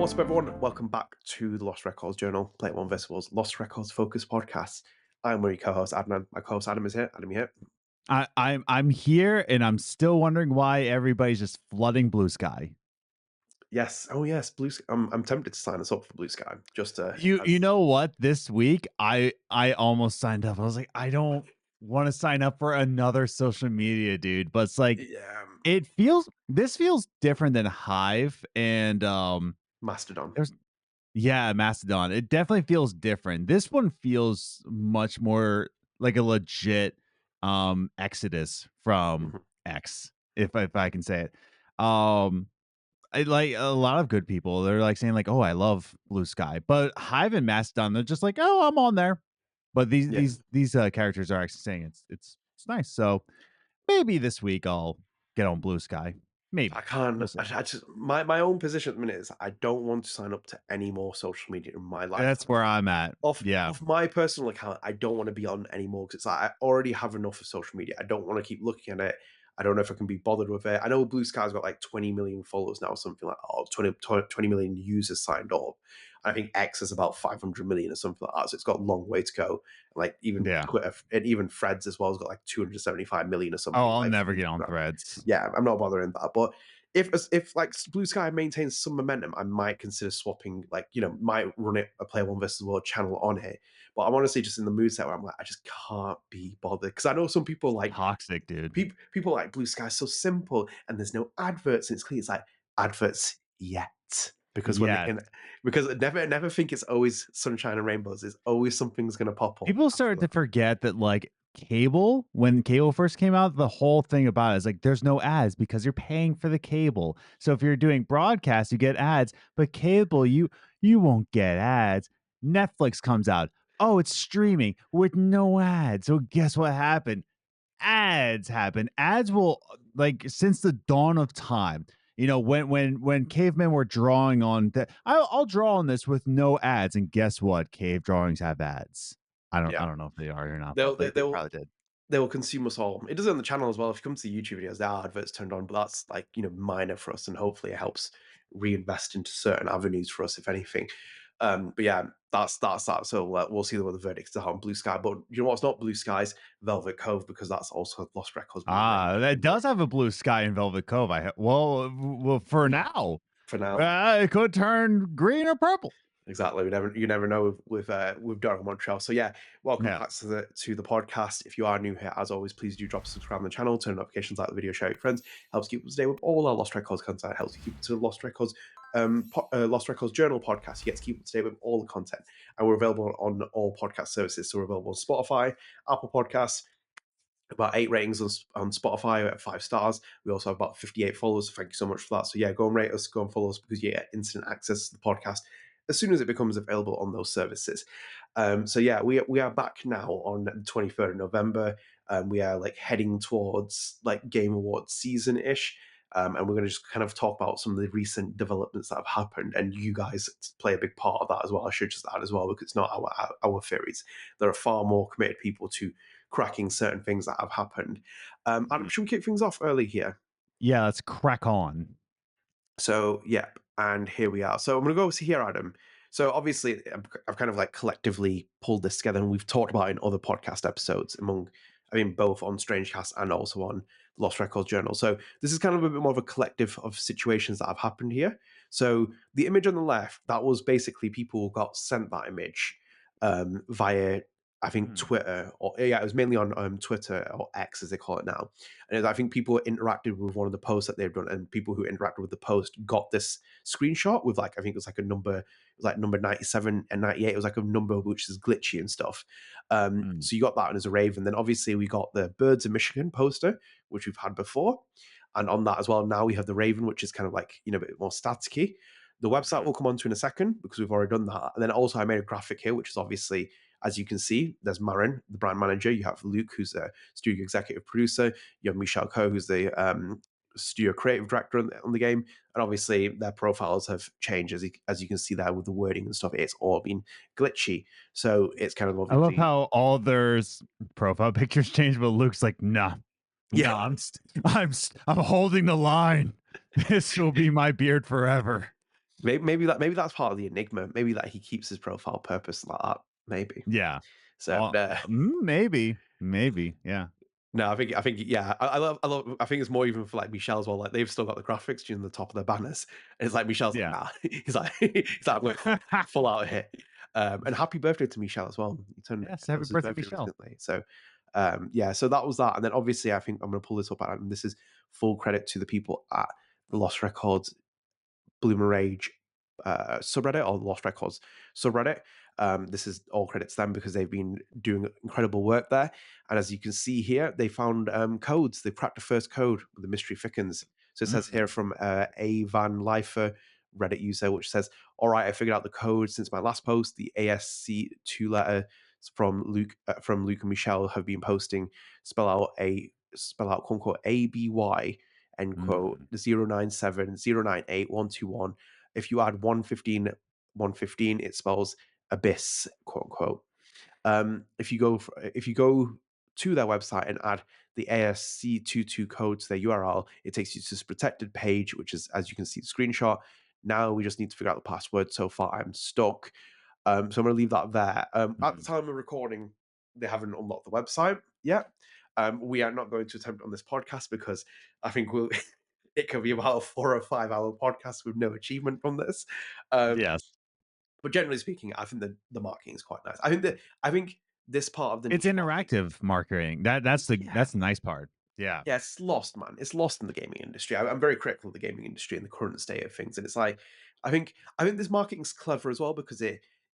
What's up, everyone? Welcome back to the Lost Records Journal, Play It One Visuals Lost Records Focus podcast. I'm one of your co-hosts, Adnan. My co-host Adam is here. Adam, you here? I'm here, and I'm still wondering why everybody's just flooding Blue Sky. Yes. Oh, yes. Blue. I'm tempted to sign us up for Blue Sky. Just You as know what? This week, I almost signed up. I was like, I don't want to sign up for another social media, dude. But it's like yeah, this feels different than Hive and Mastodon. there's yeah, Mastodon. It definitely feels different. This one feels much more like a legit exodus from Mhm. X, if I can say it. Um I like a lot of good people. They're like saying like, "Oh, I love Blue Sky," but Hive and Mastodon, they're just like, "Oh, I'm on there." But these Yeah. these these characters are actually saying it's nice. So maybe this week I'll get on Blue Sky. I Maybe can't. we'll see. I just my own position at the minute is I don't want to sign up to any more social media in my That's lifetime. where I'm at. Yeah, Off my personal account, I don't want to be on anymore because it's like I already have enough of social media. I don't want to keep looking at it. I don't know if I can be bothered with it. I know Blue Sky's got like 20 million followers now, something like that, or 20 million users signed up. I think X is about 500 million or something like that. So it's got a long way to go. Like even yeah. Twitter and even Threads as well has got like 275 million or Oh, something I'll like never from get on Instagram. Threads. Yeah, I'm not bothering that. But if like Blue Sky maintains some momentum, I might consider swapping, like, might run it a Player One versus World channel on here. But I'm honestly just in the mood set where I'm like, I just can't be bothered. Because I know some people like Toxic, dude. people like Blue Sky so simple and there's no adverts and it's clean. It's like adverts yet. Because when they Yeah, can because I never think it's always sunshine and rainbows. There's always something's gonna pop up people after started to that. forget that like cable, when cable first came out, the whole thing about it is like there's no ads because you're paying for the cable. So if you're doing broadcast, you get ads, but cable, you won't get ads. Netflix comes out, oh, it's streaming with no ads. So guess what happened? Ads happen. Ads will like since the dawn of time. When cavemen were drawing on that, I'll draw on this with no ads, and guess what? Cave drawings have ads. I Yeah. don't know if they are or not, They'll but they, they they'll probably did. they will consume us all. It does it on the channel as well. If you come to the YouTube videos, there are adverts turned on, but that's like, minor for us, and hopefully it helps reinvest into certain avenues for us, if anything. But yeah, that's that. So we'll see what the verdicts are on Blue Sky. But you know what's not Blue Skies? Velvet Cove, because that's also Lost Records main name Ah, that does have a blue sky in Velvet Cove. Well, for now, for now. it could turn green or purple. Exactly. You never know with Dora Montreal. So yeah, welcome Yeah. back to the podcast. If you are new here, as always, please do drop subscribe on the channel, turn notifications, like the video, share with your friends. Helps keep up to date with all our Lost Records content. Helps you keep to the Lost Records Lost Records Journal podcast. You get to keep up to date with all the content, and we're available on all podcast services. So we're available on Spotify, Apple Podcasts. About 8 ratings on Spotify at 5 stars. We also have about 58 followers. So thank you so much for that. So yeah, go and rate us, go and follow us, because you get instant access to the podcast as soon as it becomes available on those services. So yeah, we are back now on the 23rd of November. We are like heading towards like Game Awards season ish. And we're going to just kind of talk about some of the recent developments that have happened, and you guys play a big part of that as well. I should just add as well, because it's not our theories. There are far more committed people to cracking certain things that have happened. Adam, should we kick things off early here? Yeah, let's crack on. So, yep, and here we are. So I'm going to go to here, Adam. So obviously, I've kind of like collectively pulled this together, and we've talked about it in other podcast episodes both on Strangecast and also on Lost Records Journal. So this is kind of a bit more of a collective of situations that have happened here. So the image on the left, that was basically people got sent that image via, I think, Hmm. Twitter, or yeah, it was mainly on Twitter, or X as they call it now. And I think people interacted with one of the posts that they've done, and people who interacted with the post got this screenshot with, like, I think it was like a number, it was like number 97 and 98. It was like a number which is glitchy and stuff. Hmm. So you got that as a rave. And then obviously we got the Birds of Michigan poster, which we've had before. And on that as well, now we have the Raven, which is kind of like, a bit more staticky. The website we'll come on to in a second, because we've already done that. And then also I made a graphic here, which is obviously, as you can see, there's Marin, the brand manager. You have Luke, who's a studio executive producer. You have Michel Coe, who's the studio creative director on the game. And obviously their profiles have changed, as you can see there with the wording and stuff. It's all been glitchy. So it's kind of I love obviously, how all their profile pictures change, but Luke's like, nah, yeah, no, I'm holding the line. This will be my beard forever. maybe that's part of the enigma. Maybe that he keeps his profile purpose like that. Maybe. Yeah. So Maybe. Yeah. no, I think yeah, I love I think it's more even for like Michelle as well. Like they've still got the graphics during the top of their banners, and it's like Michelle's like, Yeah. nah, I'm going full out of here. And happy birthday to Michelle as well. It Yes. Happy was his birthday, birthday Michelle. recently, so yeah, so that was that, and then obviously I think I'm going to pull this up, and this is full credit to the people at the Lost Records Bloomer Rage subreddit or Lost Records subreddit. This is all credit to them because they've been doing incredible work there. And as you can see here, they found codes. They cracked the first code with the mystery thickens. So it says here Mm, from A Van Lifer, Reddit user, which says, "All right, I figured out the code since my last post. The ASC two letter from Luke and Michelle have been posting spell out quote unquote ABY end quote mm, 097 098 121. If you add 115 115, it spells abyss, quote unquote. If you go to their website and add the ASC22 code to their URL, it takes you to this protected page, which is, as you can see, the screenshot. Now we just need to figure out the password. So far, I'm stuck. So I'm going to leave that there. At the mm. time of recording, they haven't unlocked the website yet. We are not going to attempt on this podcast because I think it could be about a 4 or 5 hour podcast with no achievement from this. Um, Yes. but generally speaking, I think the marketing is quite nice. I think this part of the It's niche market, interactive marketing. yeah, That's the nice part. Yeah. yeah, it's lost, man. It's lost in the gaming industry. I'm very critical of the gaming industry in the current state of things, and it's like I think this marketing's clever as well because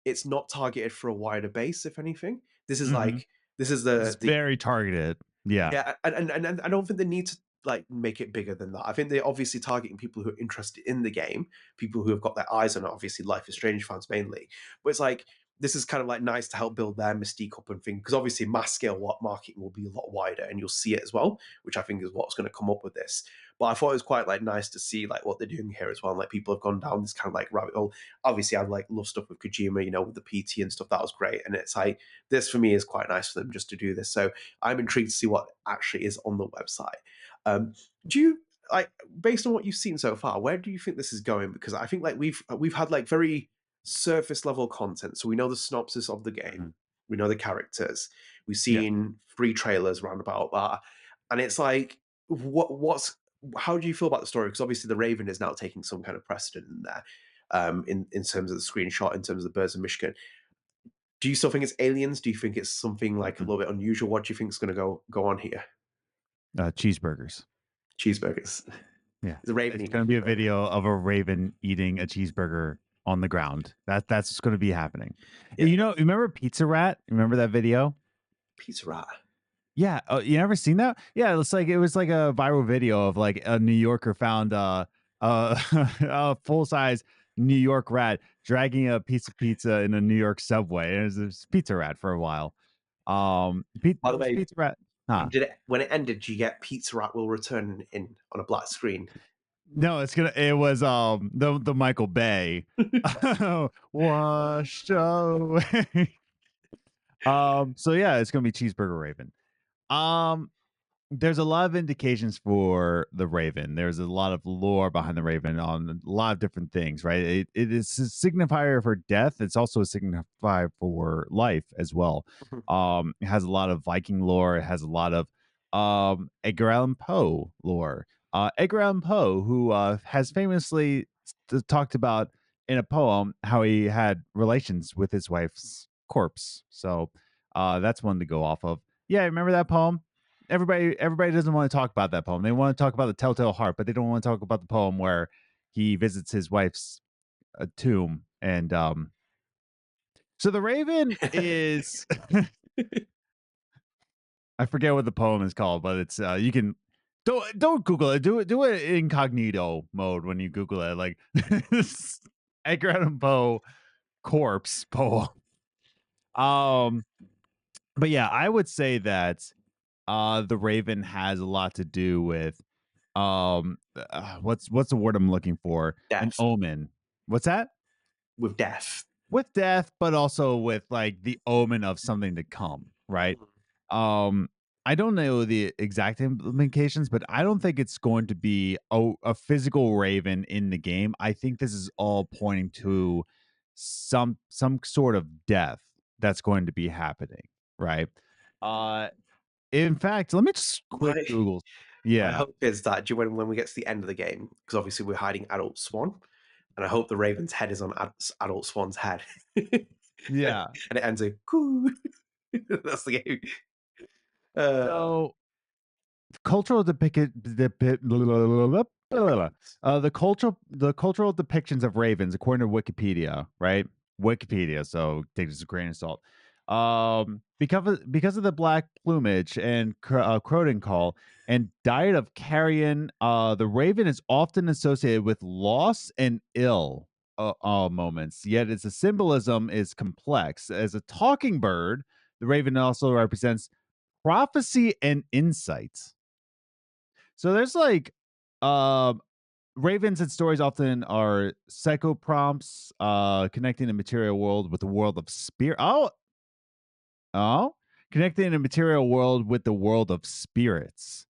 it's not targeted for a wider base. If anything, this is Mhm. like this is It's the very targeted. Yeah. yeah, and I don't think they need to like make it bigger than that. I think they're obviously targeting people who are interested in the game, people who have got their eyes on it. Obviously, Life is Strange fans mainly, but it's like this is kind of like nice to help build their mystique up and thing because obviously mass scale what marketing will be a lot wider and you'll see it as well, which I think is what's going to come up with this. But I thought it was quite like nice to see like what they're doing here as well. Like people have gone down this kind of like rabbit hole. Obviously, I like love stuff with Kojima, with the PT and stuff. That was great, and it's like this for me is quite nice for them just to do this. So I'm intrigued to see what actually is on the website. Um, do you like based on what you've seen so far? Where do you think this is going? Because I think like we've had like very surface level content, so we know the synopsis of the game, Mhm. we know the characters, we've Yeah. seen 3 trailers round about that, and it's like what's how do you feel about the story? Because obviously the Raven is now taking some kind of precedent in there, in terms of the screenshot, in terms of the birds of Michigan. Do you still think it's aliens? Do you think it's something like a Mhm. little bit unusual? What do you think is going to go on here? Cheeseburgers. Cheeseburgers. Yeah. Is a raven It's eating gonna be a cheeseburger? video of a raven eating a cheeseburger on the ground. That's what's gonna be happening. Yeah, Remember Pizza Rat? Remember that video? pizza rat. Yeah. Oh, you never seen that? Yeah, it was like a viral video of like a New Yorker found a full size New York rat dragging a piece of pizza in a New York subway. And it was this Pizza Rat for a while. By What the was way, Pizza Rat? Huh? did it when it ended? Did you get pizza rat will return in on a black screen? No, it was the Michael Bay washed away. So yeah, it's gonna be Cheeseburger Raven. Um there's a lot of indications for the Raven. There's a lot of lore behind the Raven on a lot of different things, right? It is a signifier for death. It's also a signifier for life as well. It has a lot of Viking lore. It has a lot of Edgar Allan Poe lore. Edgar Allan Poe, who has famously talked about in a poem how he had relations with his wife's corpse. So that's one to go off of. Yeah, remember that poem? Everybody doesn't want to talk about that poem. They want to talk about the Telltale Heart, but they don't want to talk about the poem where he visits his wife's tomb. And so the Raven is I forget what the poem is called, but it's you can don't Google it. Do it incognito mode when you Google it. Like Edgar Allan Poe corpse poem. Um, but yeah, I would say that the Raven has a lot to do with what's the word I'm looking for? An Death omen. What's that? with death. With death, but also with like the omen of something to come, right? Mhm. Um I don't know the exact implications, but I don't think it's going to be a physical raven in the game. I think this is all pointing to some sort of death that's going to be happening, right? Uh in fact, let me just quick My Google. my Yeah. hope is that when we get to the end of the game, because obviously we're hiding Adult Swan, and I hope the Raven's head is on Adult Swan's head, and Yeah. it ends in "coo." That's the game. Uh, So cultural the cultural depictions of ravens according to Wikipedia, right? Wikipedia, so take this with a grain of salt. Because of the black plumage and croton call and diet of carrion, the raven is often associated with loss and ill moments. Yet its symbolism is complex. As a talking bird, the raven also represents prophecy and insight. So there's like um ravens and stories often are psychoprompts, connecting the material world with the world of spirit. Oh, connecting the material world with the world of spirits.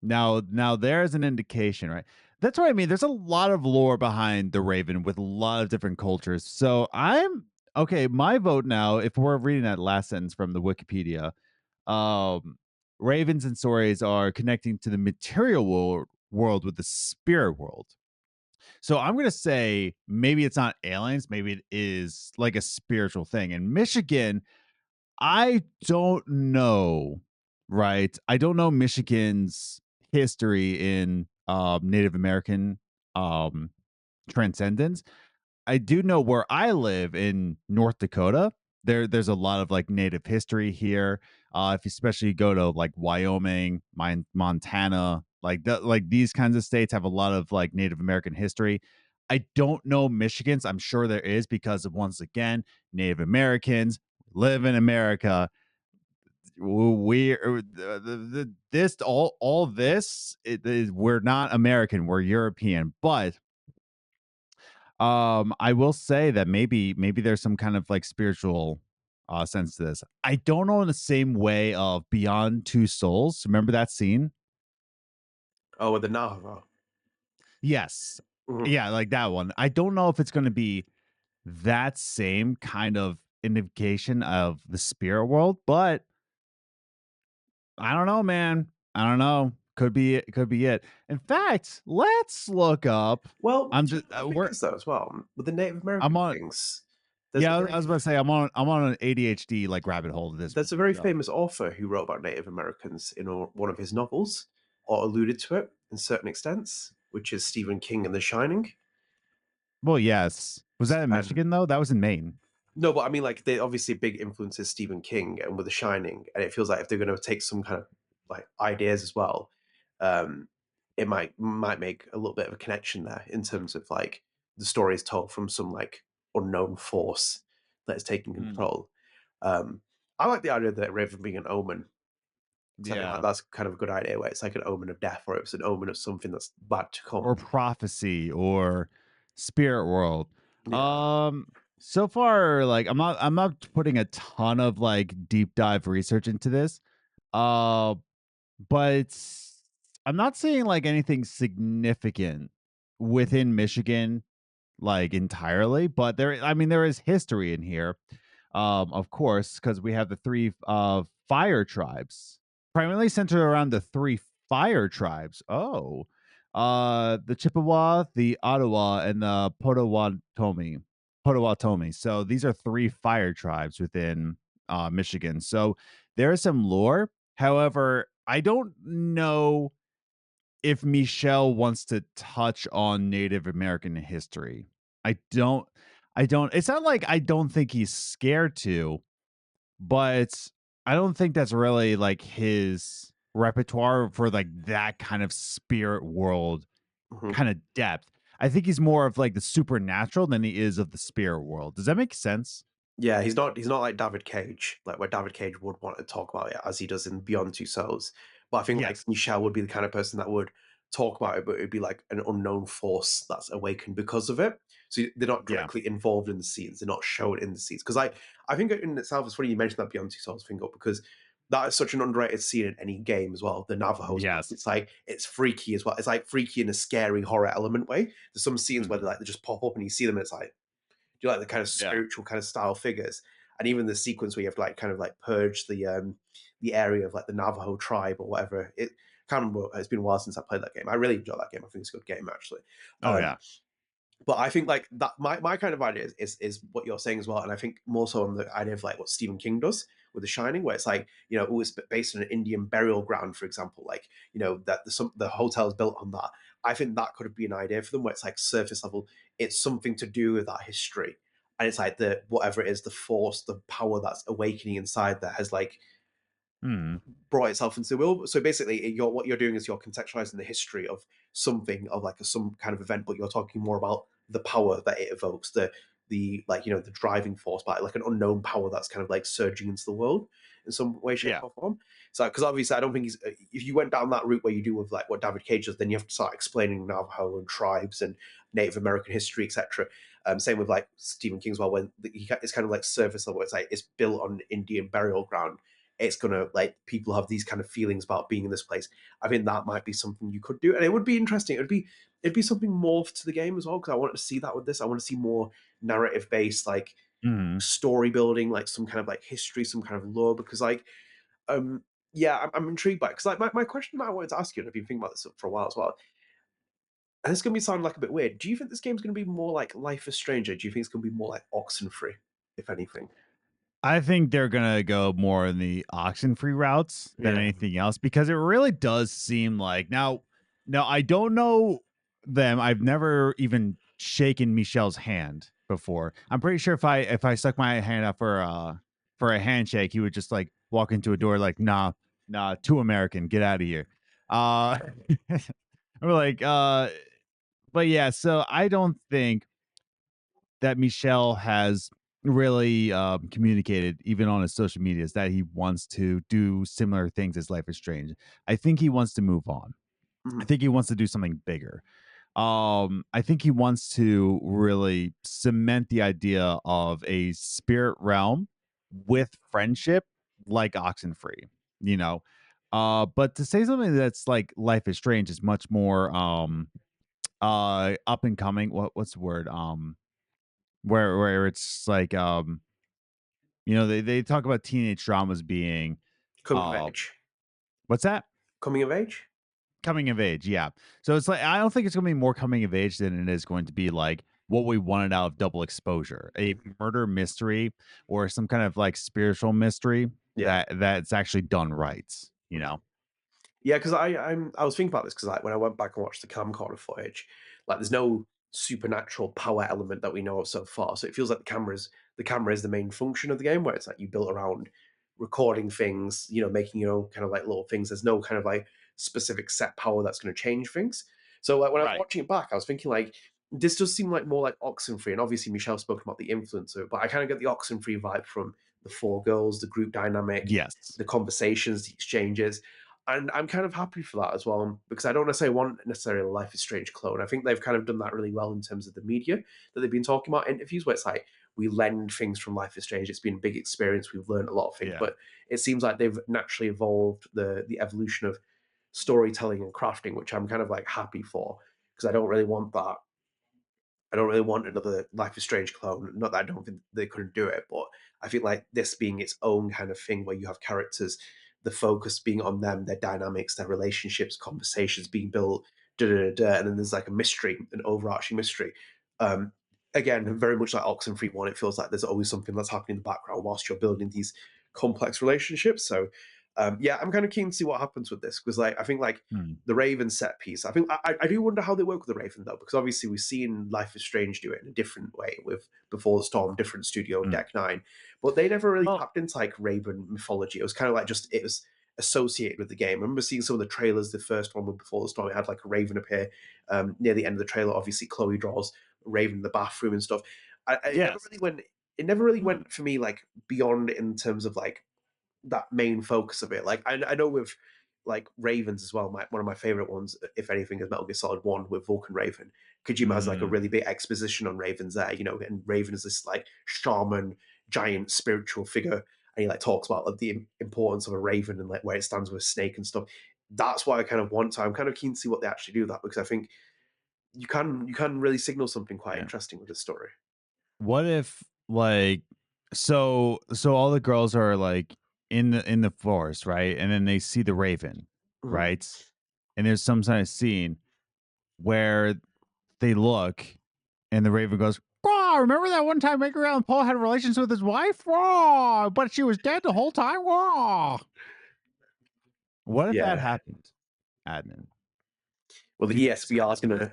Now there's an indication, right? That's what I mean. There's a lot of lore behind the raven with a lot of different cultures. So I'm okay. My vote now, if we're reading that last sentence from the Wikipedia, um ravens and stories are connecting to the material world with the spirit world. So I'm going to say maybe it's not aliens, maybe it is like a spiritual thing. In Michigan, I don't know, right? I don't know Michigan's history in Native American um transcendence. I do know where I live in North Dakota. There's a lot of like native history here. If you especially go to like Wyoming, Montana, like these kinds of states have a lot of like Native American history. I don't know Michigan's. I'm sure there is because of once again Native Americans live in America. This all this it is we're not American. We're European, but I will say that maybe there's some kind of like spiritual sense to this. I don't know in the same way of Beyond Two Souls. Remember that scene? oh, with the Navajo. Yes. Mhm. Yeah, like that one. I don't know if it's going to be that same kind of indication of the spirit world, but I don't know, man. I don't know. Could be it. Could be it. In fact, let's look up. Well, I'm do you just know what I think is though as well with the Native I'm American on. things? There's a Yeah, very I was about to say I'm on an ADHD like rabbit hole to this. there's a very So. famous author who wrote about Native Americans in one of his novels, or alluded to it in certain extents, which is Stephen King in The Shining. Well, yes. Was that in And Michigan though? That was in Maine. no, but I mean, like, they obviously big influences Stephen King and with The Shining, and it feels like if they're going to take some kind of like ideas as well, um, it might make a little bit of a connection there in terms of like the story is told from some like unknown force that is taking Mm, control. Um, I like the idea that Raven being an omen. So I think like, yeah. that's kind of a good idea, where it's like an omen of death, or it's an omen of something that's bad to come. Or prophecy or spirit world. Yeah. Um so far like I'm not putting a ton of like deep dive research into this. Uh but I'm not seeing like anything significant within Michigan like entirely, but there is history in here. Of course, because we have the three fire tribes, primarily centered around the three fire tribes. Oh, the Chippewa, the Ottawa, and the Potawatomi. So these are three fire tribes within Michigan. So there is some lore. However, I don't know if Michelle wants to touch on Native American history. I don't it's not like I don't think he's scared to, but I don't think that's really like his repertoire for like that kind of spirit world Mhm. kind of depth. I think he's more of like the supernatural than he is of the spirit world. Does that make sense? Yeah, he's not like David Cage, like where David Cage would want to talk about it as he does in Beyond Two Souls. But I think like Yes. Michelle would be the kind of person that would talk about it, but it'd be like an unknown force that's awakened because of it. So they're not Yeah. directly involved in the scenes. They're not shown in the scenes. Because I think in itself it's funny you mentioned that Beyond Two Souls thing up, because that is such an underrated scene in any game as well. The Navajos, man. Yes. It's like it's freaky as well. It's like freaky in a scary horror element way. There's some scenes where Mhm. they just pop up and you see them, and it's like, do you like the kind of Yeah. spiritual kind of style figures? And even the sequence where you have to like kind of like purge the area of like the Navajo tribe or whatever. It can't remember. It's been a while since I played that game. I really enjoy that game. I think it's a good game actually. Oh Um, yeah. but I think like that my kind of idea is what you're saying as well, and I think more so on the idea of like what Stephen King does with The Shining, where it's like, you know, it was based on an Indian burial ground, for example, like, you know, that the hotel is built on that. I think that could be an idea for them where it's like surface level, it's something to do with that history, and it's like the whatever it is, the force, the power that's awakening inside that has like Mhm. brought itself into the world. So basically, what you're doing is you're contextualizing the history of something, of like some kind of event, but you're talking more about the power that it evokes, the like, you know, the driving force, but like an unknown power that's kind of like surging into the world in some way, shape, Yeah. or form. So because obviously, I don't think if you went down that route where you do with like what David Cage does, then you have to start explaining Navajo and tribes and Native American history, etc. Same with like Stephen King as well, when it's kind of like surface level. It's like it's built on Indian burial ground, it's gonna like people have these kind of feelings about being in this place. I think that might be something you could do, and it would be interesting. It'd be something more to the game as well, because I want to see that with this. I want to see more narrative based, like Mhm. story building, like some kind of like history, some kind of lore. Because like um yeah, I'm intrigued by it. Because like my question that I wanted to ask you, and I've been thinking about this for a while as well. And it's gonna be sounding like a bit weird. Do you think this game's gonna be more like Life is Strange? Or do you think it's gonna be more like Oxenfree, if anything? I think they're gonna go more in the oxen-free routes than Yeah. anything else because it really does seem like now I don't know them. I've never even shaken Michelle's hand before. I'm pretty sure if I stuck my hand out for a handshake, he would just like walk into a door like, nah, too American, get out of here. Uh we're like, but yeah, so I don't think that Michelle has really communicated, even on his social medias, that he wants to do similar things as Life is Strange. I think he wants to move on. I Mhm. think he wants to do something bigger. I think he wants to really cement the idea of a spirit realm with friendship, like Oxenfree, you know. But to say something that's like Life is Strange is much more up and coming. What's the word? Where it's like they talk about teenage dramas being Coming of uh age. what's that? Coming of age. Coming of age, yeah. So it's like I don't think it's gonna be more coming of age than it is going to be like what we wanted out of Double Exposure, a murder mystery or some kind of like spiritual mystery Yeah. that's actually done right, you know? Yeah, because I was thinking about this because like when I went back and watched the camcorder footage, like there's no supernatural power element that we know of so far. So it feels like the camera is the main function of the game, where it's like you built around recording things, you know, making your own kind of like little things. There's no kind of like specific set power that's going to change things. So like when I was Right. watching it back, I was thinking like this does seem like more like Oxenfree, and obviously Michelle spoke about the influence of it, but I kind of get the Oxenfree vibe from the four girls, the group dynamic, Yes. the conversations, the exchanges, and I'm kind of happy for that as well, because I don't necessarily want necessarily a Life is Strange clone. I think they've kind of done that really well in terms of the media that they've been talking about in interviews, where it's like we lend things from Life is Strange. It's been a big experience. We've learned a lot of things, Yeah. but it seems like they've naturally evolved the evolution of storytelling and crafting, which I'm kind of like happy for, because I don't really want that. I don't really want another Life is Strange clone. Not that I don't think they couldn't do it, but I feel like this being its own kind of thing where you have characters, the focus being on them, their dynamics, their relationships, conversations being built, and then there's like a mystery, an overarching mystery. Um, Again, very much like Oxenfree one, it feels like there's always something that's happening in the background whilst you're building these complex relationships. So, yeah, I'm kind of keen to see what happens with this, because like I think like Hmm. the Raven set piece. I think I do wonder how they work with the Raven though, because obviously we've seen Life is Strange do it in a different way with Before the Storm, different studio, and Hmm. Deck Nine, but they never really Well, tapped into like Raven mythology. It was kind of like just it was associated with the game. I remember seeing some of the trailers. The first one with Before the Storm, it had like a Raven appear near the end of the trailer. Obviously, Chloe draws Raven in the bathroom and stuff. It never yes. really went. It never really went for me like beyond in terms of like that main focus of it. Like I know with like Ravens as well. One of my favorite ones, if anything, is Metal Gear Solid One with Vulcan Raven. Kojima has like a Mm, really big exposition on Ravens there, you know, and Raven is this like shaman, giant spiritual figure. and he like talks about like, the importance of a raven and like where it stands with a snake and stuff. That's what I kind of want. So I'm kind of keen to see what they actually do with that because I think you can really signal something quite Yeah. interesting with this story. What if like so all the girls are like in the forest, right? And then they see the raven, Mhm. right? And there's some kind of scene where they look and the raven goes, "Wow, remember that one time Edgar Allan Poe had relations with his wife? Wow, but she was dead the whole time. Wow." What if that Yeah. happened, Adnan? Well, Do you the think it's ESBR gonna is gonna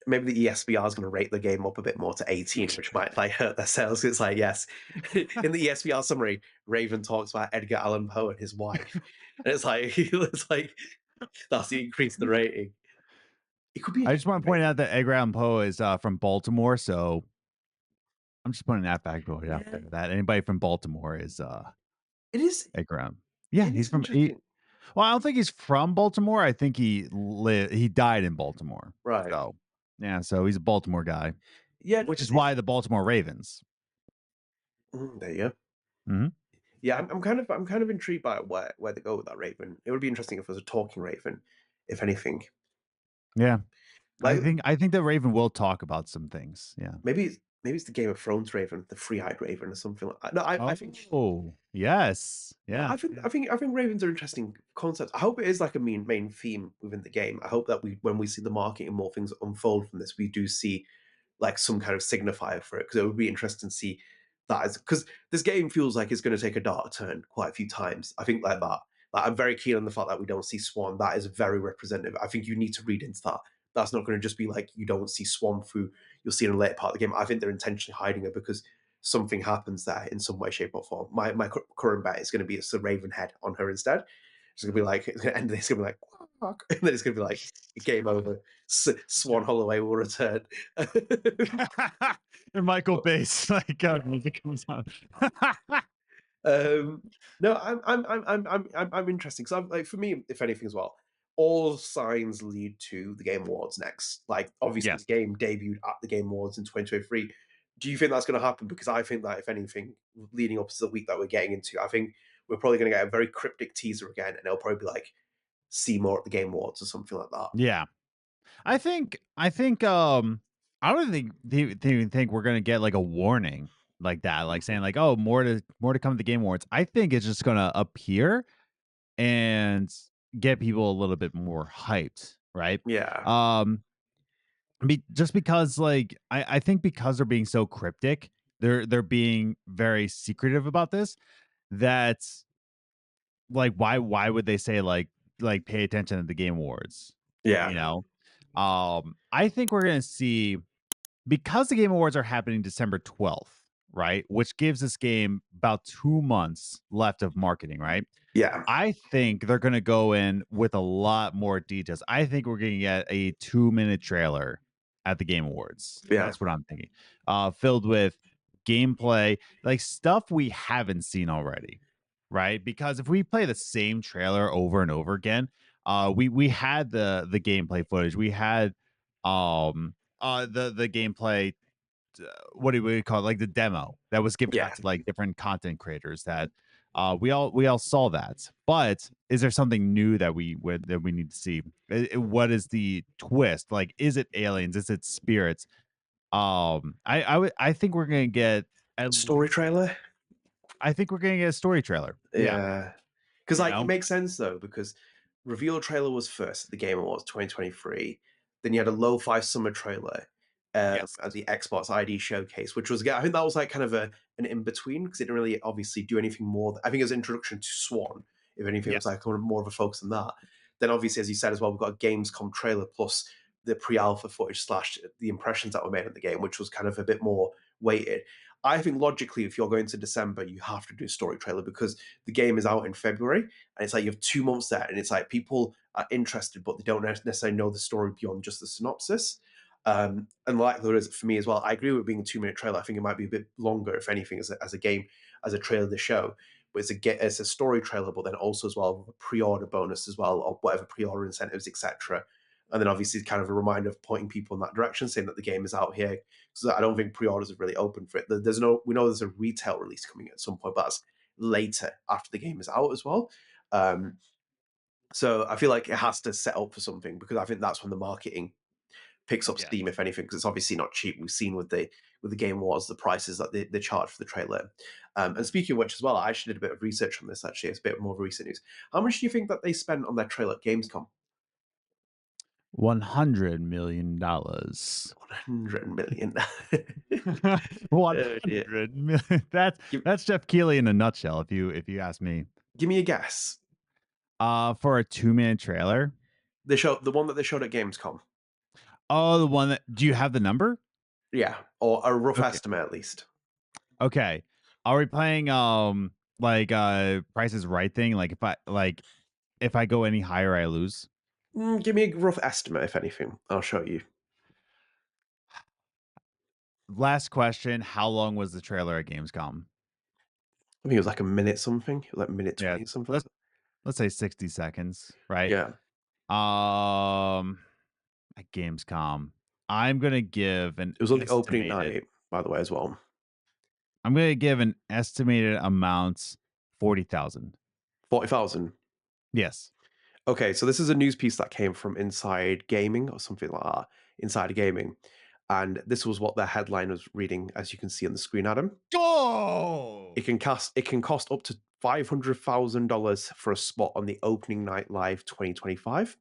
maybe the ESBR is gonna rate the game up a bit more to 18, which might like hurt their sales. It's like yes, in the ESBR summary, Raven talks about Edgar Allan Poe and his wife, and it's like it's like that's the increase in the rating. It could be I just want interesting, to point maybe. out that Edgar Allan Poe is from Baltimore, so I'm just putting that factoid out Yeah, there. That anybody from Baltimore is it is. Edgar Allan. Yeah, It he's is from. interesting, Well, I don't think he's from Baltimore. I think he died in Baltimore. right? So yeah, so he's a Baltimore guy, Yeah, no, which is it's why the Baltimore Ravens. there you go. Hmm. Yeah, I'm kind of intrigued by where they go with that Raven. It would be interesting if it was a talking Raven, if anything. Yeah, Like I think the Raven will talk about some things. Yeah. maybe it's the Game of Thrones Raven, the Free-Eyed Raven, or something like that. No, I think Oh yes, no, yeah. I think ravens are interesting concepts. I hope it is like a main theme within the game. I hope that when we see the market and more things unfold from this, we do see like some kind of signifier for it because it would be interesting to see that as because this game feels like it's going to take a dark turn quite a few times. I think like that. Like I'm very keen on the fact that we don't see Swan. That is very representative. I think you need to read into that. That's not going to just be like you don't see Swan through. You'll see in a later part of the game. I think they're intentionally hiding her because something happens there in some way, shape, or form. My current bet is going to be it's the Raven head on her instead. It's going to be like it's going to end. It's going to be like fuck, and then it's going to be like game over. Swan Holloway will return. And Michael Bass, like music comes on. um, no, I'm interested because I'm like for me, if anything as well, all signs lead to the Game Awards next. Like obviously, the Yes. game debuted at the Game Awards in 2023. Do you think that's going to happen? Because I think that if anything, leading up to the week that we're getting into, I think we're probably going to get a very cryptic teaser again, and it'll probably be like see more at the Game Awards or something like that. Yeah. I don't think we're gonna get like a warning like that, like saying like, oh, more to come at the Game Awards. I think it's just gonna appear and get people a little bit more hyped, right? Yeah, Um just because like I think because they're being so cryptic, they're being very secretive about this, that like why would they say like pay attention to the Game Awards? yeah, You know? I think we're gonna see, because the Game Awards are happening December 12th, right? Which gives this game about 2 months left of marketing, right? yeah, I think they're going to go in with a lot more details. I think we're going to get a 2-minute trailer at the Game Awards. yeah, That's what I'm thinking. Filled with gameplay, like stuff we haven't seen already, right? Because if we play the same trailer over and over again, we had the gameplay footage. We had the gameplay, what do we call it, like the demo that was given yeah. out to like different content creators, that we all saw that. But is there something new that we need to see? What is the twist? Like, is it aliens? Is it spirits? I think we're gonna get at Story trailer. I think we're gonna get a story trailer. Yeah. Yeah. Because You like it know. makes sense though, because reveal trailer was first at the Game Awards 2023. Then you had a lo-fi summer trailer Yes. at the Xbox ID showcase, which was I think that was like kind of an in between because it didn't really obviously do anything more. I think it was an introduction to Swan. If anything, it was Yes. like more of a focus on that. Then obviously, as you said as well, we've got a Gamescom trailer plus the pre-alpha footage slash the impressions that were made of the game, which was kind of a bit more weighted. I think logically, if you're going to December, you have to do a story trailer because the game is out in February, and it's like you have 2 months there, and it's like people are interested, but they don't necessarily know the story beyond just the synopsis. And like there is for me as well, I agree with it being a 2 minute trailer. I think it might be a bit longer, if anything, as a game, as a trailer of the show. But it's a story trailer, but then also as well a pre-order bonus as well, or whatever pre-order incentives, etc. And then obviously kind of a reminder of pointing people in that direction, saying that the game is out here. Because I don't think pre-orders are really open for it. There's no, we know there's a retail release coming at some point, but later after the game is out as well. Um, so I feel like it has to set up for something because I think that's when the marketing picks up Yeah. steam, if anything, because it's obviously not cheap. We've seen with the Game Wars the prices that they charge for the trailer. And speaking of which, as well, I actually did a bit of research on this. Actually, it's a bit more of recent news. How much do you think that they spent on their trailer at Gamescom? $100 million. 100 million. one Oh, dear. hundred million. That's Give, that's Jeff Keighley in a nutshell, if you ask me. give me a guess. For a 2-minute trailer. They showed the one that they showed at Gamescom. Oh, the one that do you have the number? Yeah, or a rough Okay. estimate at least. Okay. Are we playing like Price is Right thing? Like if I go any higher I lose? Give me a rough estimate, if anything. I'll show you. Last question, how long was the trailer at Gamescom? I think it was like a minute something, like minute Yeah, 20 something like let's that. let's say 60 seconds, right? Yeah. Um at Gamescom. I'm going to give an It was on the opening estimated night, by the way, as well. I'm going to give an estimated amount 40,000. 40,000. Yes. Okay, so this is a news piece that came from Inside Gaming or something like that. Inside Gaming. And this was what their headline was reading, as you can see on the screen, Adam. Oh. It can cost up to $500,000 for a spot on the opening night live 2025.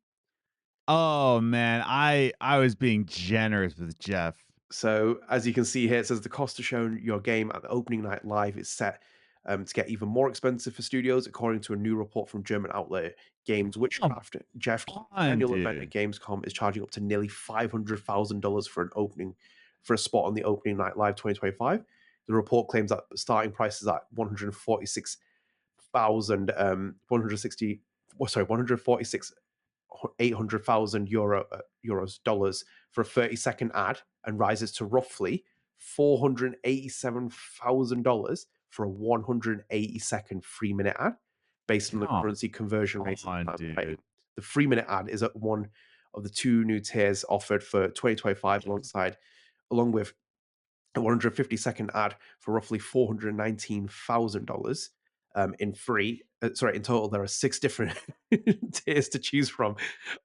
Oh man, I was being generous with Jeff. So as you can see here, it says the cost to show your game at the opening night live is set to get even more expensive for studios, according to a new report from German outlet Games Come Witchcraft. Jeff on, annual event at dude. Gamescom is charging up to nearly $500,000 for a spot on the opening night live 2025. The report claims that starting prices at 146,000 160 146 800,000 euros dollars for a 30-second ad and rises to roughly $487,000 for a 180-second 3-minute ad based on the Come currency conversion rates at the on, time of writing. dude. The 3-minute ad is at one of the two new tiers offered for 2025 along with a 150-second ad for roughly $419,000 in free. In total, there are 6 different tiers to choose from,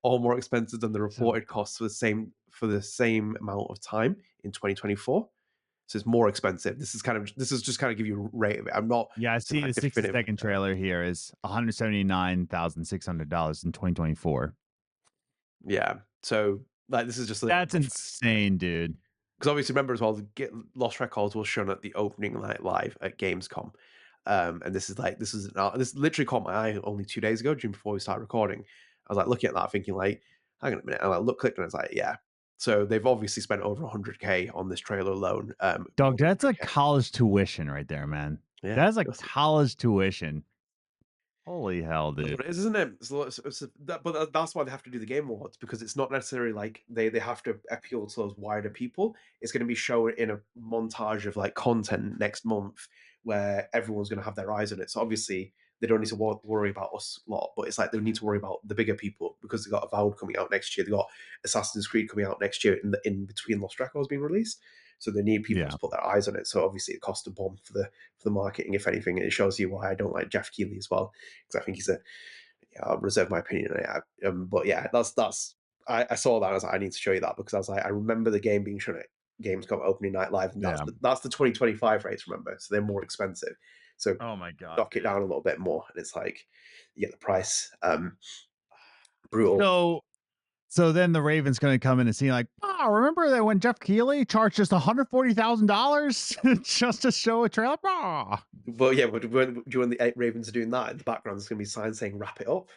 all more expensive than the So reported costs for the same amount of time in 2024. So it's more expensive. This is just kind of give you a rate of it. I'm not yeah, I saying see like the definitive. 60-second trailer here is $179,600 in 2024. Yeah. So like this is just a That's insane, dude. because obviously remember as well, Lost Records was shown at the opening night live at Gamescom, and this literally caught my eye only 2 days ago, June before we started recording. I was like looking at that, thinking like, hang on a minute, and I clicked and it's like, yeah. So they've obviously spent over 100K on this trailer alone. Dog, More than that's a 100K. college tuition right there, man. Yeah, That's a college tuition. Holy hell, that's dude. what it is, isn't it? That's why they have to do the Game Awards because it's not necessarily like they have to appeal to those wider people. It's going to be shown in a montage of like content next month where everyone's going to have their eyes on it. So obviously they don't need to worry about us lot, but it's like they need to worry about the bigger people because they got Avowed coming out next year. They got Assassin's Creed coming out next year in between Lost Records being released. So they need people Yeah. to put their eyes on it. So obviously it costs a bomb for the marketing, if anything, and it shows you why I don't like Jeff Keighley as well because I think he's a I'll reserve my opinion on it. But yeah, that's I saw that and I was like, I need to show you that because I was like, I remember the game being shown at Gamescom opening night live, and Yeah. that's the 2025 rates, remember? So they're more expensive. So Oh my god, knock it dude. down a little bit more, and it's like you get the price. Brutal. So then the Raven's going to come in and see like, remember that when Jeff Keighley charged us $140,000 just to show a trailer? But yeah, but when the Ravens are doing that, in the background there's going to be signs saying "wrap it up."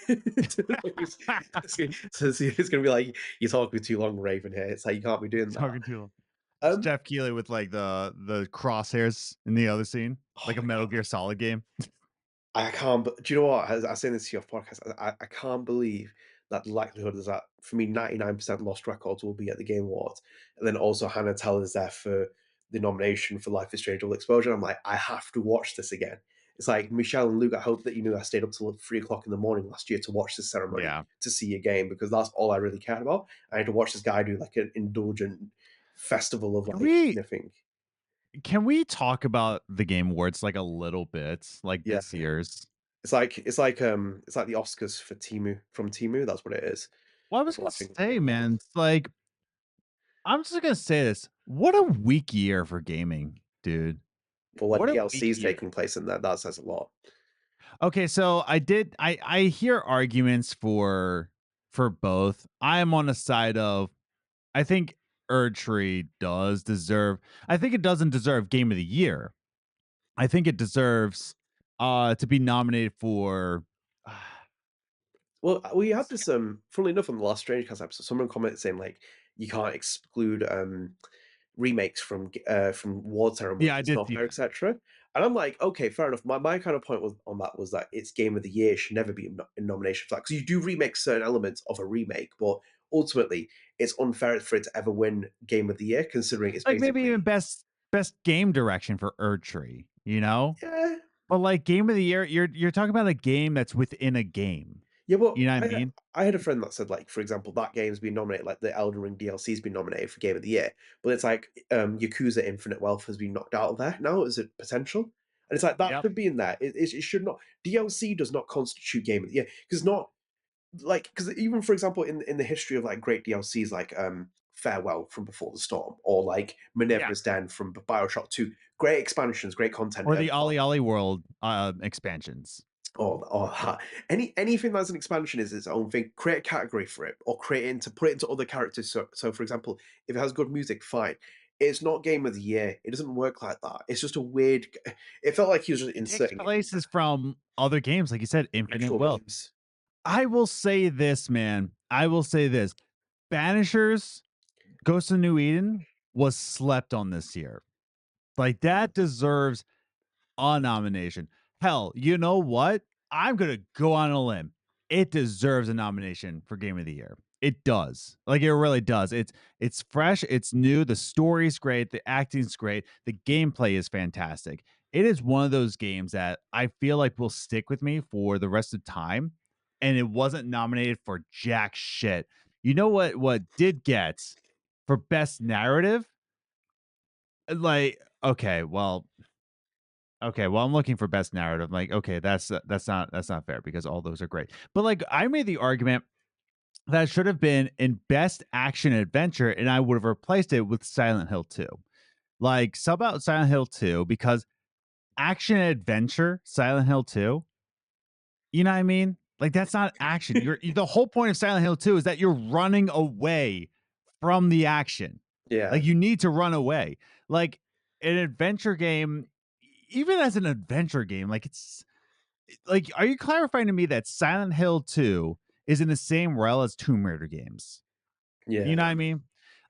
It's going to be like you're talking too long, Raven. Here, it's like you can't be doing that. Talking too long. It's Um, Jeff Keighley with like the crosshairs in the other scene, oh like a my Metal god, Gear Solid game. I can't. Do you know what? I was saying this to you off podcast. I can't believe that the likelihood is that for me, 99% Lost Records will be at the Game Awards, and then also Hannah Tell is there for the nomination for Life is Strange Double Exposure. I'm like, I have to watch this again. It's like Michelle and Luke. I hope that you knew I stayed up till 3 o'clock in the morning last year to watch this ceremony Yeah. to see a game because that's all I really cared about. I had to watch this guy do like an indulgent festival of Can like we nothing. Can we talk about the Game Awards, like, a little bit? Like, Yeah. this year's? It's like the Oscars for Timu from Timu. That's what it is. Well, I was That's gonna what I think. say, man, it's like, I'm just gonna say this. What a weak year for gaming, dude. But when What a weak DLC is year. taking place in there, that says a lot. Okay, so I hear arguments for both. I am on the side of I think Erdtree does deserve I think it doesn't deserve game of the year. I think it deserves to be nominated for Well, we had this, funnily enough, on the last Strange Cast episode, someone commented saying, like, you can't exclude, remakes from award yeah, ceremonies, I it's did not see fair, that. etc. And I'm like, okay, fair enough. My kind of point was on that was that it's Game of the Year should never be in nomination for that because you do remake certain elements of a remake, but ultimately it's unfair for it to ever win Game of the Year, considering it's Like maybe even basically best game direction for Erdtree, you know? yeah, But like game of the year, you're talking about a game that's within a game. yeah. Well, You know what I mean? I had a friend that said, like, for example, that game's been nominated, like the Elden Ring DLC's been nominated for Game of the Year, but it's like Yakuza Infinite Wealth has been knocked out of there now as a potential. And it's like that Yep. should be in there. It should not. DLC does not constitute Game of the Year because not like because even for example in the history of like great DLCs like Farewell from Before the Storm or like Yeah. Minerva's Den from Bioshock 2, great expansions, great content, Or the Ollie Ollie World expansions. or that. Anything that's an expansion is its own thing. Create a category for it, or create it into put it into other characters. So for example, if it has good music, fine. It's not Game of the Year. It doesn't work like that. It's just a weird. It felt like he was just It takes inserting it in places from other games, like you said, Infinite actual Wealth. games. I will say this, man. I will say this. Banishers Ghost of New Eden was slept on this year. Like that deserves a nomination. Hell, you know what? I'm gonna go on a limb. It deserves a nomination for Game of the Year. It does. Like it really does. It's fresh, it's new, the story's great, the acting's great, the gameplay is fantastic. It is one of those games that I feel like will stick with me for the rest of time. And it wasn't nominated for jack shit. You know what did get for best narrative? Like, okay, well, I'm looking for best narrative. Like, okay, that's not fair because all those are great. But like, I made the argument that should have been in best action adventure, and I would have replaced it with Silent Hill 2. Like, sub out Silent Hill 2 because action adventure Silent Hill 2. You know what I mean? Like, that's not action. The whole point of Silent Hill 2 is that you're running away from the action. Yeah, Like, you need to run away. Like an adventure game, even as an adventure game, like it's like, are you clarifying to me that Silent Hill 2 is in the same realm as Tomb Raider games? You know yeah. what I mean?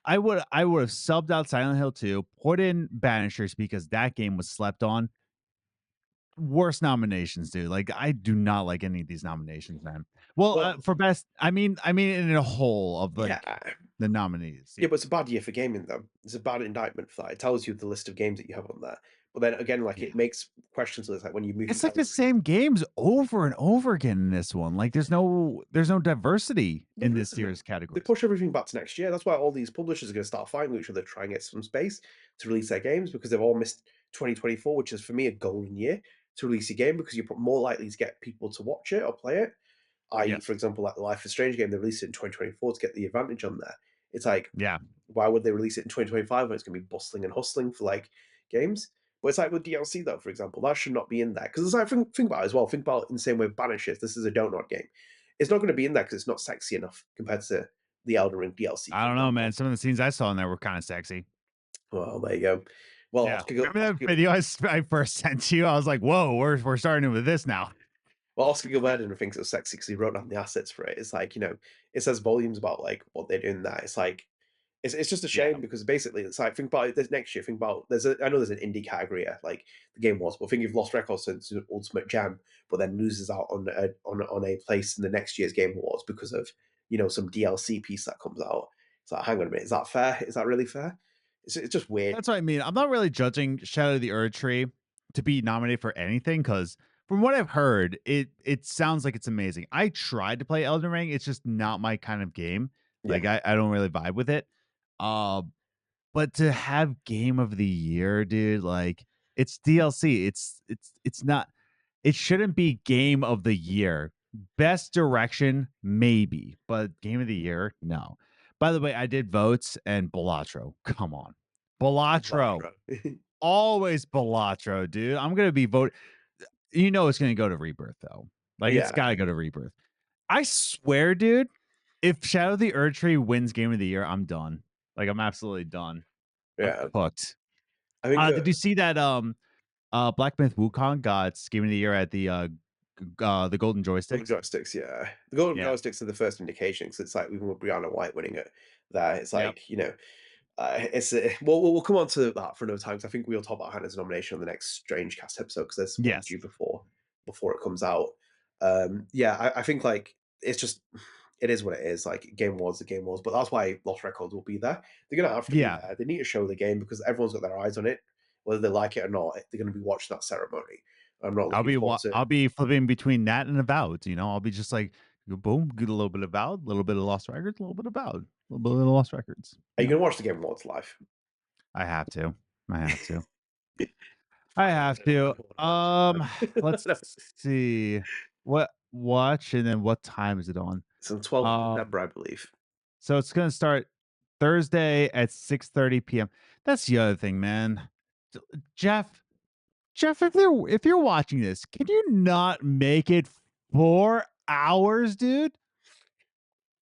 I would have subbed out Silent Hill 2, put in Banishers because that game was slept on. Worst nominations, dude. Like I do not like any of these nominations, man. Well, Well, for best, I mean in a whole of yeah. like the nominees. Yeah, Yeah. but it's a bad year for gaming, though. It's a bad indictment for that. It tells you the list of games that you have on there. But then again, like Yeah. it makes questions like when you move It's to like the Elden Ring. same games over and over again in this one. Like there's no diversity in There this isn't. year's They categories. push everything back to next year. That's why all these publishers are going to start fighting with each other, to try and get some space to release their games because they've all missed 2024, which is for me a golden year to release a game because you're more likely to get people to watch it or play it. I.e., for Yes. example, like the Life is Strange game, they released it in 2024 to get the advantage on there. It's like Yeah. why would they release it in 2025 when it's going to be bustling and hustling for like games? But it's like with DLC though, for example, that should not be in there because it's like think about it as well. Think about it in the same way with Banishes. This is a donut game. It's not going to be in there because it's not sexy enough compared to the Elden Ring DLC, I for don't know, man. example. Some of the scenes I saw in there were kind of sexy. Well, there you go. Well, Yeah. Remember that video I first sent you? I was like, whoa, we're starting with this now. Oscar Gilbert didn't think it was sexy because he wrote down the assets for it. It's like it says volumes about like what they're doing there. It's like it's just a Yeah. shame because basically it's like think about it this next year. Think about I know there's an indie category like the game was, but think you've lost records since Ultimate Jam, but then loses out on a place in the next year's Game Awards because of some DLC piece that comes out. It's like hang on a minute, is that fair? Is that really fair? It's just weird. That's what I mean. I'm not really judging Shadow of the Erd Tree to be nominated for anything because from what I've heard, it sounds like it's amazing. I tried to play Elden Ring. It's just not my kind of game. Yeah, Like I don't really vibe with it. Uh But to have game of the year, dude, like it's DLC. It's not it shouldn't be game of the year. Best direction, maybe, but game of the year, no. By the way, I did votes and Balatro. Come on. Balatro. Lotro. Always Balatro, dude. I'm gonna be vote. You know it's gonna go to Rebirth though. Like it's Yeah, gotta go to Rebirth. I swear, dude, if Shadow of the Erd Tree wins game of the year, I'm done. Like I'm absolutely done. I'm yeah. cooked. I think Did you see that Black Myth Wukong got game of the year at the Golden Golden Joysticks? joysticks, yeah. The golden Yeah. joysticks are the first indication because it's like even with Brianna White winning it, there it's Yep. like it's we'll come on to that for another time because I think we'll talk about Hannah's nomination on the next Strange Cast episode because there's one Yes. due before it comes out. Yeah, I think like it's just it is what it is. Like game was the game was, but that's why Lost Records will be there. They're gonna have to be Yeah. there. They need to show the game because everyone's got their eyes on it, whether they like it or not. They're gonna be watching that ceremony. I'm not looking forward to. I'll be flipping between that and Avowed. I'll be just like boom, get a little bit of Avowed, a little bit of Lost Records, a little bit of Avowed, a little bit of Lost Records. Are you gonna watch the Game Awards live? I have to. I have to. I Fine, have I to. don't wanna watch it, man. I don't- Let's see. What watch and then what time is it on? It's on the 12th of Um, December, I believe. so it's gonna start Thursday at 6:30 p.m. That's the other thing, man. D- Jeff, Jeff, if you're watching this, can you not make it 4 hours, dude?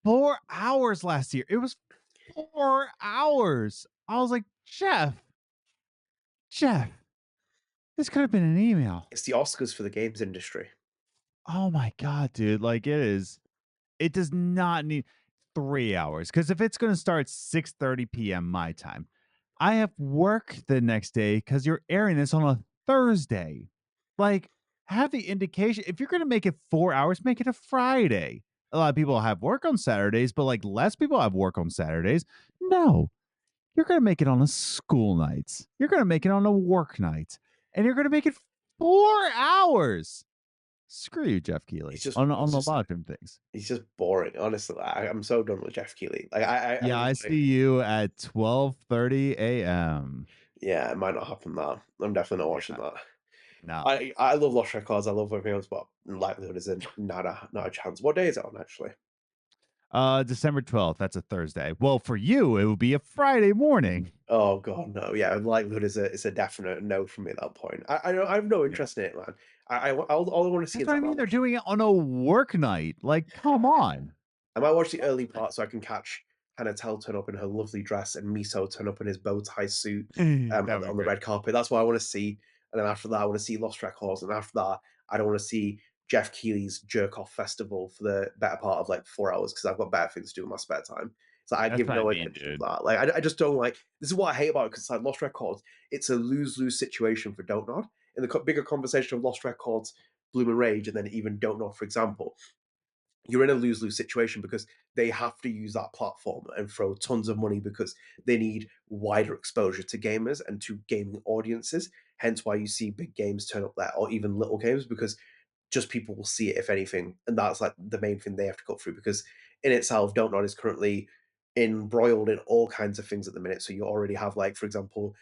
4 hours last year. It was 4 hours. I was like, Jeff, this could have been an email. It's the Oscars for the games industry. Oh my god, dude. Like it does not need 3 hours. Because if it's gonna start 6:30 p.m. my time, I have work the next day because you're airing this on a Thursday. Like, have the indication. If you're gonna make it 4 hours, make it a Friday. A lot of people have work on Saturdays, but like less people have work on Saturdays. No, you're gonna make it on a school night. You're gonna make it on a work night, and you're gonna make it 4 hours. Screw you, Jeff Keighley, He's just on a lot of different things. he's just boring. Honestly, I'm so done with Jeff Keighley. Like I Yeah, was I like, see you at 12:30 a.m. yeah, it might not happen. That I'm definitely not watching Yeah, that. no. I love Lost Records. I love everything else, but likelihood is a not a chance. What day is it on actually? December 12th, that's a Thursday. Well, for you, it would be a Friday morning. Oh god, no. Yeah, likelihood is a definite no from me at that point. I have no Yeah. interest in it, man. All I want to see That's is what I mean. They're doing it on a work night. Like, come on. I might watch the early part so I can catch Hannah Tell turn up in her lovely dress and Miso turn up in his bow tie suit That would be on the great. red carpet. That's what I want to see. And then after that, I want to see Lost Records. And after that, I don't want to see Jeff Keighley's jerk off festival for the better part of like 4 hours because I've got better things to do in my spare time. So I That's give what I no mean, attention to dude. that. Like I just don't like. This is what I hate about it because like Lost Records, it's a lose lose situation for Don't Nod. In the bigger conversation of Lost Records, Bloom and Rage, and then even Don't Nod, for example, you're in a lose-lose situation because they have to use that platform and throw tons of money because they need wider exposure to gamers and to gaming audiences. Hence why you see big games turn up there or even little games because just people will see it if anything, and that's like the main thing they have to go through because in itself, Don't Nod is currently embroiled in all kinds of things at the minute. So you already have like, for example,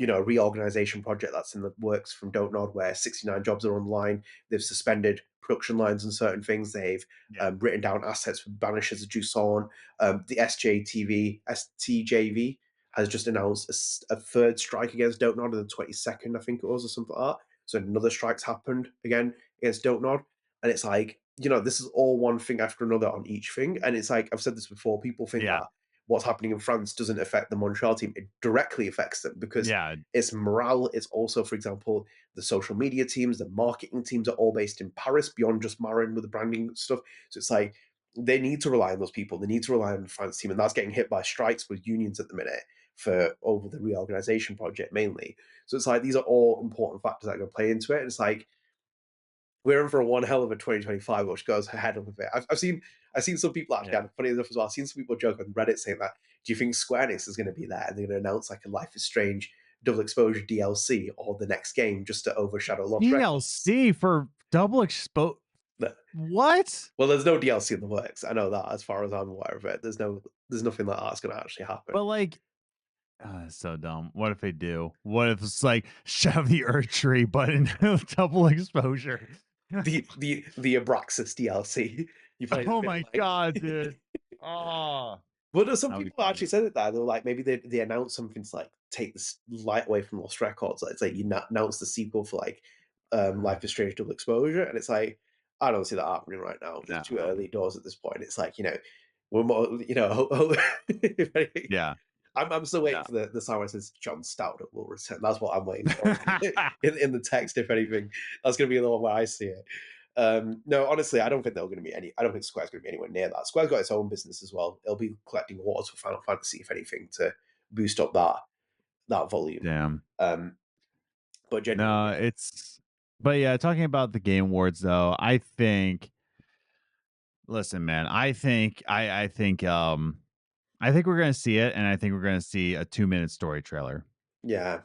a reorganization project that's in the works from Don't Nod where 69 jobs are online. They've suspended production lines and certain things. They've Yeah. written down assets for Banishers of Juson. The STJV has just announced a third strike against Don't Nod on the 22nd, I think it was, or something like that. So another strike's happened again against Don't Nod. And it's like, this is all one thing after another on each thing. And it's like, I've said this before, people think Yeah. that what's happening in France doesn't affect the Montreal team. It directly affects them because Yeah. it's morale. It's also, for example, the social media teams, the marketing teams are all based in Paris beyond just Marin with the branding stuff. So it's like, they need to rely on those people. They need to rely on the France team. And that's getting hit by strikes with unions at the minute for over the reorganization project mainly. So it's like, these are all important factors that are going to play into it. And it's like, we're in for one hell of a 2025, which goes ahead of it. I've seen some people actually, Yeah. and funny enough as well, I've seen some people joke on Reddit saying that, do you think Square Enix is going to be there and they're going to announce like a Life is Strange double exposure DLC or the next game just to overshadow Lost Records? DLC for double expo. But- What? Well, there's no DLC in the works. I know that as far as I'm aware of it. There's nothing like that's going to actually happen. But like, So dumb. What if they do? What if it's like shove the Earth tree button double exposure? The Abraxas DLC. You play as a Oh bit my like. god, dude. Oh, Well, no, some that'll be people funny. actually said it there. They were like, maybe they announced something to like take this light away from Lost Records. Like, it's like you announce the sequel for like Life is Strange Double Exposure, and it's like I don't see that happening right now. It's too No. early doors at this point. It's like we're more if anything, Yeah. I'm still waiting Yeah. for the sign where it says John Stout will return. That's what I'm waiting for in the text. If anything, that's going to be the one where I see it. No, honestly, I don't think they're going to be any. I don't think Square's going to be anywhere near that. Square's got its own business as well. It'll be collecting awards for Final Fantasy, if anything, to boost up that volume. Damn. Um, but genuinely, No, yeah, but yeah, talking about the Game Awards though, I think listen, man, I think we're gonna see it, and I think we're gonna see a 2-minute story trailer. yeah,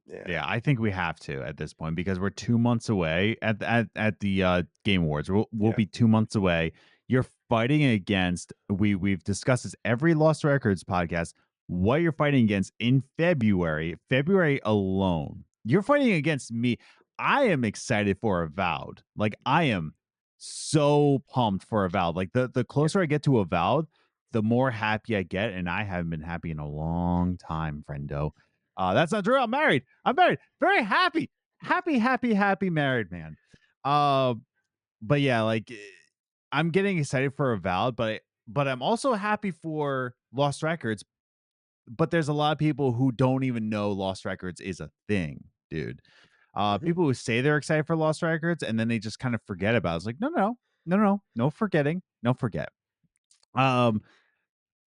yeah. Yeah, I think we have to at this point because we're 2 months away at the Game Awards. We'll Yeah. be 2 months away. You're fighting against we've discussed this every Lost Records podcast. What you're fighting against in February alone. You're fighting against me. I am excited for Avowed. Like I am so pumped for Avowed. Like the Yeah. closer I get to Avowed, the more happy I get, and I haven't been happy in a long time, friendo. That's not true. I'm married. I'm married. Very happy. Happy married man. Uh, but yeah, like I'm getting excited for Avowed, but I'm also happy for Lost Records. But there's a lot of people who don't even know Lost Records is a thing, dude. Mhm. People who say they're excited for Lost Records and then they just kind of forget about it. It's like, no forgetting, no forget. Um,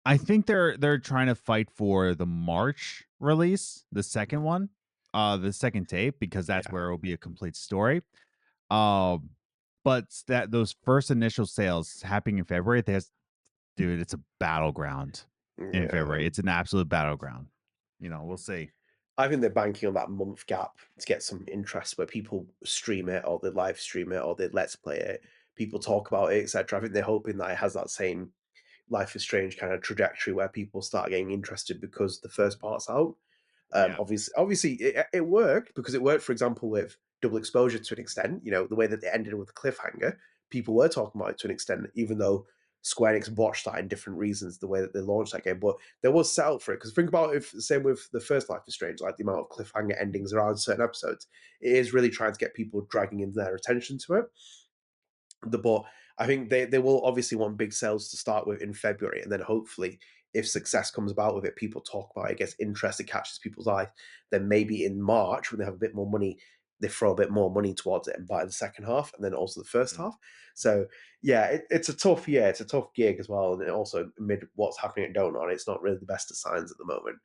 I think they're trying to fight for the March release, the second one, the second tape, because that's Yeah. where it'll be a complete story. Um, but that those first initial sales happening in February, dude, it's a battleground in Yeah. February. It's an absolute battleground. We'll see. I think they're banking on that month gap to get some interest where people stream it or they live stream it or they let's play it. People talk about it, etc. I think they're hoping that it has that same Life is Strange kind of trajectory where people start getting interested because the first part's out. Yeah. Obviously, it worked because it worked, for example, with Double Exposure to an extent. The way that they ended with a cliffhanger, people were talking about it to an extent, even though Square Enix botched that in different reasons, the way that they launched that game. But there was set up for it because think about if same with the first Life is Strange, like the amount of cliffhanger endings around certain episodes, it is really trying to get people dragging in their attention to it. But I think they will obviously want big sales to start with in February, and then hopefully, if success comes about with it, people talk about it, gets interest, it catches people's eye. Then maybe in March, when they have a bit more money, they throw a bit more money towards it and buy the second half, and then also the first Mm. half. So yeah, it's a tough year, it's a tough gig as well, and it also amid what's happening at Donut, it's not really the best of signs at the moment.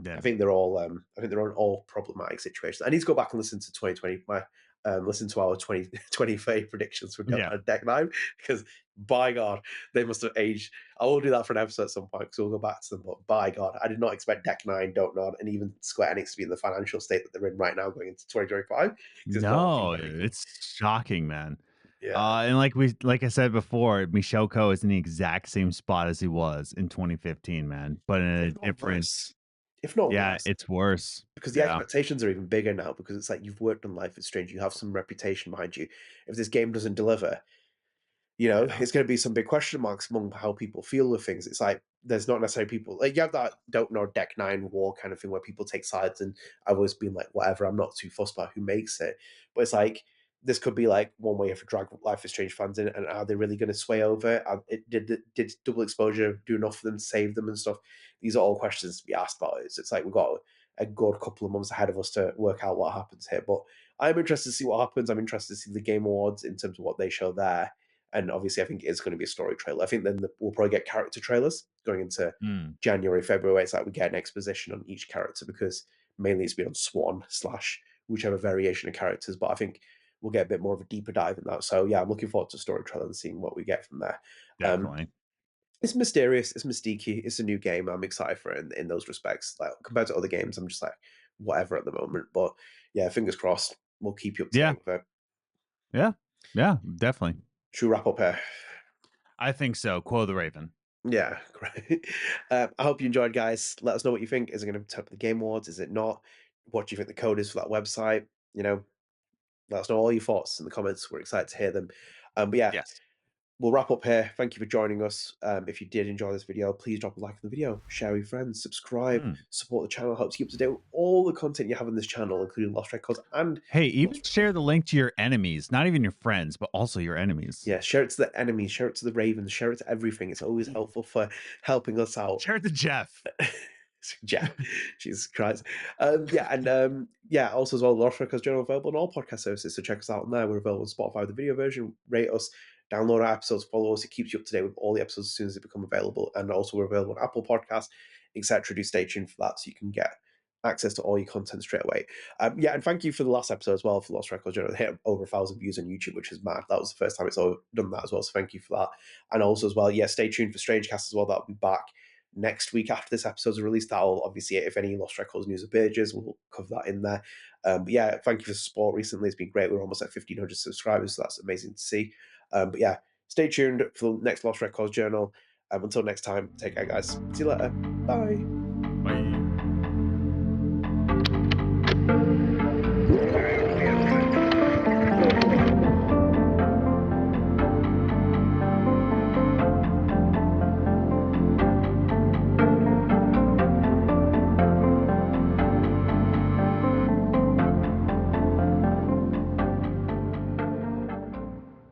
Yeah. I think they're on all problematic situations. I need to go back and listen to 2020 listen to our 2020 predictions for Yeah. Deck 9 because by God, they must have aged. I will do that for an episode at some point because we'll go back to them. But by God, I did not expect Deck 9, Don't Nod, and even Square Enix to be in the financial state that they're in right now going into 2025 because it's not looking No, very good. it's shocking, man. Yeah, And like I said before, Michelle Coe is in the exact same spot as he was in 2015, man. But in a if not different, worse. If not yeah, worse. it's worse. Because the Yeah, expectations are even bigger now because it's like you've worked on Life is Strange, you have some reputation behind you. If this game doesn't deliver, yeah, it's going to be some big question marks among how people feel with things. It's like there's not necessarily people like you have that don't know Deck 9 war kind of thing where people take sides, and I've always been like, whatever, I'm not too fussed about who makes it. But it's like this could be like one way for drag Life is Strange fans in it, and are they really going to sway over? Did Double Exposure do enough for them to save them and stuff? These are all questions to be asked about. It's like we've got a good couple of months ahead of us to work out what happens here. But I'm interested to see what happens. I'm interested to see the Game Awards in terms of what they show there, and obviously, I think it is going to be a story trailer. I think then we'll probably get character trailers going into mm, January, February. It's like we get an exposition on each character because mainly it's been on Swan slash whichever variation of characters. But I think we'll get a bit more of a deeper dive in that. So yeah, I'm looking forward to story trailer and seeing what we get from there. Um, definitely. it's mysterious, it's mystiquey, it's a new game. I'm excited for it in those respects. Like compared to other games, I'm just like whatever at the moment. But yeah, fingers crossed. We'll keep you up to Yeah, date with it. yeah, yeah, definitely. Should we wrap up here? I think so. Quo the Raven. Yeah, great. I hope you enjoyed, guys. Let us know what you think. Is it going to turn up the Game Awards? Is it not? What do you think the code is for that website? You know, let us know all your thoughts in the comments. We're excited to hear them. But yeah, Yes. we'll wrap up here. Thank you for joining us. If you did enjoy this video, please drop a like on the video, share with your friends, subscribe, Mm. support the channel, helps keep up to date with all the content you have on this channel, including Lost Records and Hey, even Lost share Records. the link to your enemies, not even your friends, but also your enemies. Yeah, share it to the enemies, share it to the Ravens, share it to everything. It's always helpful for helping us out. Share it to Jeff. Jeff, Jesus Christ. Yeah, and yeah, also as well, Lost Records Journal available on all podcast services. So check us out on there. We're available on Spotify with the video version. Rate us, download our episodes, follow us. It keeps you up to date with all the episodes as soon as they become available. And also we're available on Apple Podcasts, etc. Do stay tuned for that so you can get access to all your content straight away. Yeah, and thank you for the last episode as well for Lost Records Journal. It hit over 1,000 views on YouTube, which is mad. That was the first time it's done that as well. So thank you for that. And also as well, yeah, stay tuned for Strange Cast as well. That'll be back next week after this episode's released. That'll obviously, if any Lost Records news appears, we'll cover that in there. But yeah, thank you for the support recently. It's been great. We're almost at 1,500 subscribers, so that's amazing to see. But yeah, stay tuned for the next Lost Records Journal. Until next time, take care, guys. See you later. Bye. Bye.